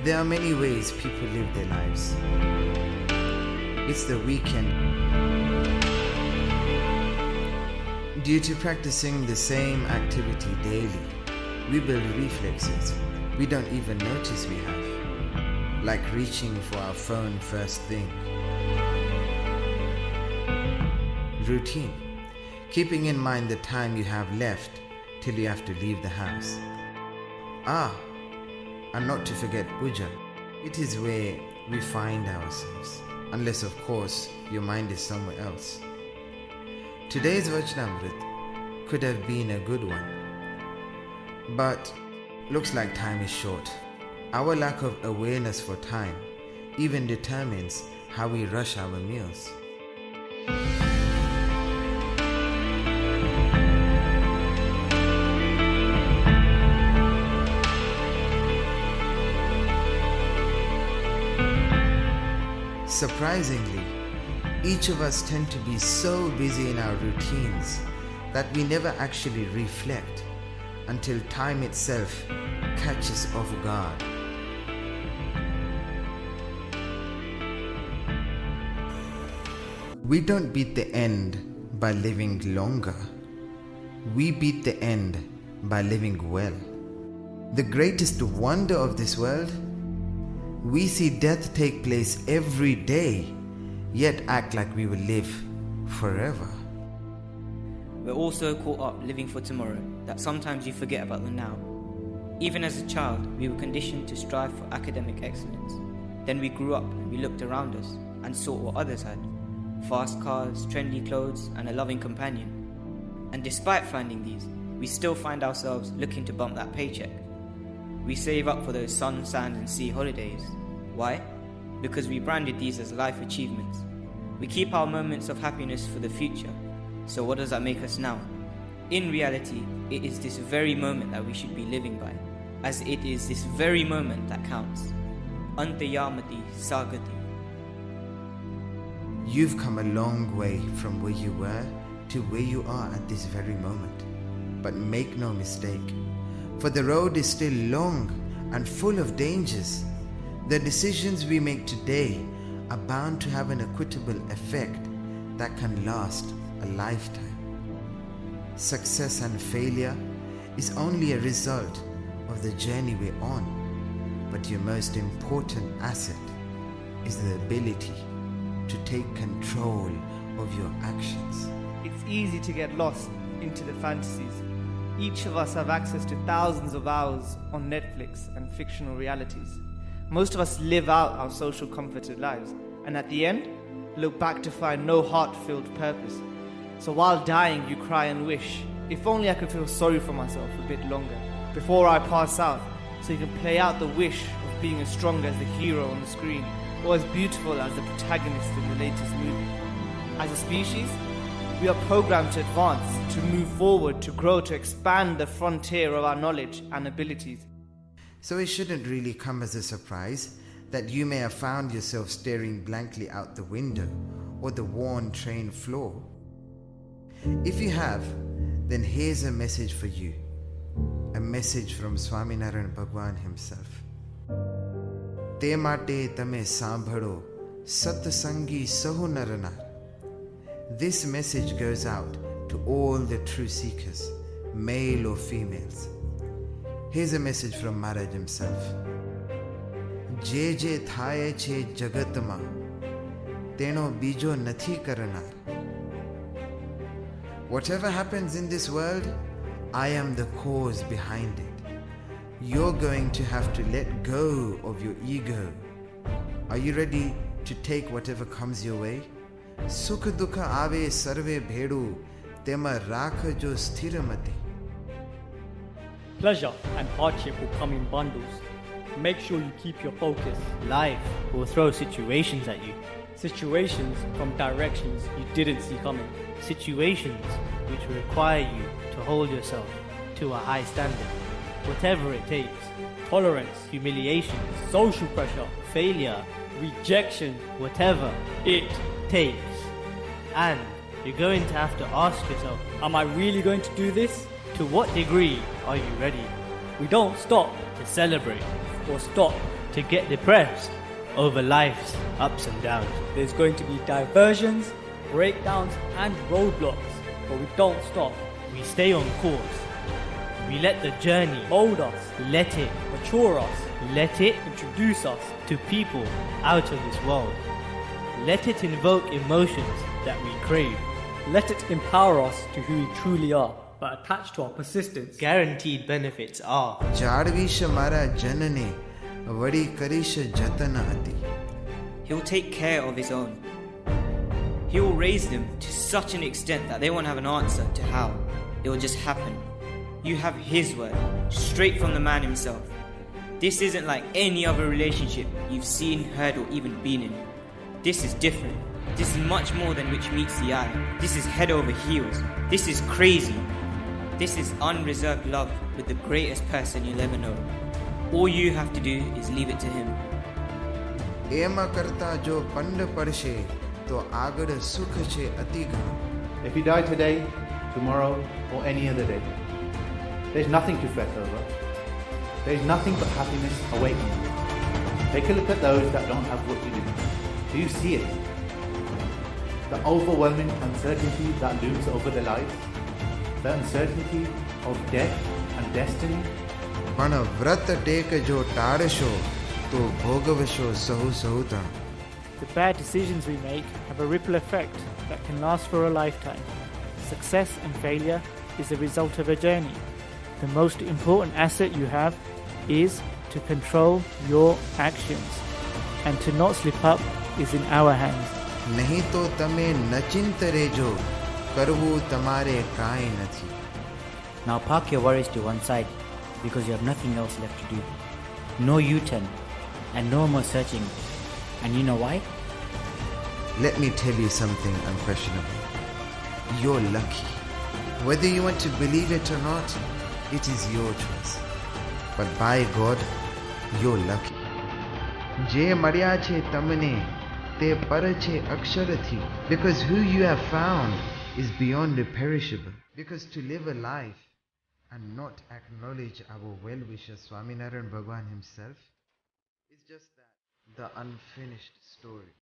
There are many ways people live their lives. It's the weekend. Due to practicing the same activity daily, we build reflexes we don't even notice we have, like reaching for our phone first thing. Routine, keeping in mind the time you have left till you have to leave the house. And not to forget puja. It is where we find ourselves, unless of course your mind is somewhere else. Today's Vachanamrit could have been a good one, but looks like time is short. Our lack of awareness for time even determines how we rush our meals. Surprisingly, each of us tend to be so busy in our routines that we never actually reflect until time itself catches off guard. We don't beat the end by living longer. We beat the end by living well. The greatest wonder of this world, we see death take place every day, yet act like we will live forever. We're all so caught up living for tomorrow that sometimes you forget about the now. Even as a child, we were conditioned to strive for academic excellence. Then we grew up and we looked around us and saw what others had: fast cars, trendy clothes, and a loving companion. And despite finding these, we still find ourselves looking to bump that paycheck. We save up for those sun, sand, and sea holidays. Why? Because we branded these as life achievements. We keep our moments of happiness for the future. So what does that make us now? In reality, it is this very moment that we should be living by, as it is this very moment that counts. Antayamati Sagati. You've come a long way from where you were to where you are at this very moment. But make no mistake, for the road is still long and full of dangers. The decisions we make today are bound to have an equitable effect that can last a lifetime. Success and failure is only a result of the journey we're on, but your most important asset is the ability to take control of your actions. It's easy to get lost into the fantasies. Each of us have access to thousands of hours on Netflix and fictional realities. Most of us live out our social comforted lives, and at the end, look back to find no heart-filled purpose. So while dying, you cry and wish, if only I could feel sorry for myself a bit longer before I pass out, so you can play out the wish of being as strong as the hero on the screen, or as beautiful as the protagonist in the latest movie. As a species, we are programmed to advance, to move forward, to grow, to expand the frontier of our knowledge and abilities. So it shouldn't really come as a surprise that you may have found yourself staring blankly out the window or the worn train floor. If you have, then here's a message for you. A message from Swaminarayan Bhagwan himself. Te mate tame sambhado satsangi sahu naranar. This message goes out to all the true seekers, male or females. Here's a message from Maharaj himself. Je je thaye che jagatma, teno bijo nathi karanar. Whatever happens in this world, I am the cause behind it. You're going to have to let go of your ego. Are you ready to take whatever comes your way? Sukha dukha ave sarve bhedu, tema rakha jo sthiramati. Pleasure and hardship will come in bundles. Make sure you keep your focus. Life will throw situations at you. Situations from directions you didn't see coming. Situations which require you to hold yourself to a high standard. Whatever it takes. Tolerance, Humiliation, social pressure, failure, rejection, whatever it takes. And you're going to have to ask yourself, am I really going to do this? to what degree are you ready We don't stop to celebrate or stop to get depressed over life's ups and downs. There's going to be diversions, breakdowns, and roadblocks, but we don't stop. We stay on course. We let the journey Mold us, let it mature us, let it introduce us. to people out of this world. Let it invoke emotions that we crave. Let it empower us to who we truly are, but attached to our persistence. Guaranteed benefits are જાળવીશ મારા જનને વળી કરીશ જતન અતિ. He'll take care of his own. He will raise them to such an extent that they won't have an answer to how. It will just happen. You have his word, straight from the man himself. This isn't like any other relationship you've seen, heard, or even been in. This is different. This is much more than which meets the eye. This is head over heels. This is crazy. This is unreserved love with the greatest person you'll ever know. All you have to do is leave it to him. એમ કરતા જો પંડ પડશે તો આગળ સુખ છે અતિ ઘણું. If you die today, tomorrow, or any other day, there's nothing to fret over. There's nothing but happiness awaiting you. Take a look at those that don't have what you do. Do you see it? The overwhelming uncertainty that looms over their lives, the uncertainty of death and destiny. પણ વ્રત tech જો ટાળશો તો ભોગવશો સહુ સહુતણ. The bad decisions we make have a ripple effect that can last for a lifetime. Success and failure is the result of a journey. The most important asset you have is to control your actions, and to not slip up is in our hands. નહીં તો તમે નચિંત રહેજો, કરવું તમારે કાંઈ નથી. Now park your worries to one side because you have nothing else left to do. No U-turn and no more searching. And you know why? Let me tell you something unquestionable. You're lucky. Whether you want to believe it or not, it is your choice. But by God, you're lucky. જે મળ્યા છે તમને તે પર છે અક્ષરથી. Because who you have found is beyond the perishable. Because to live a life and not acknowledge our well-wisher Swaminarayan Bhagwan himself is just that, the unfinished story.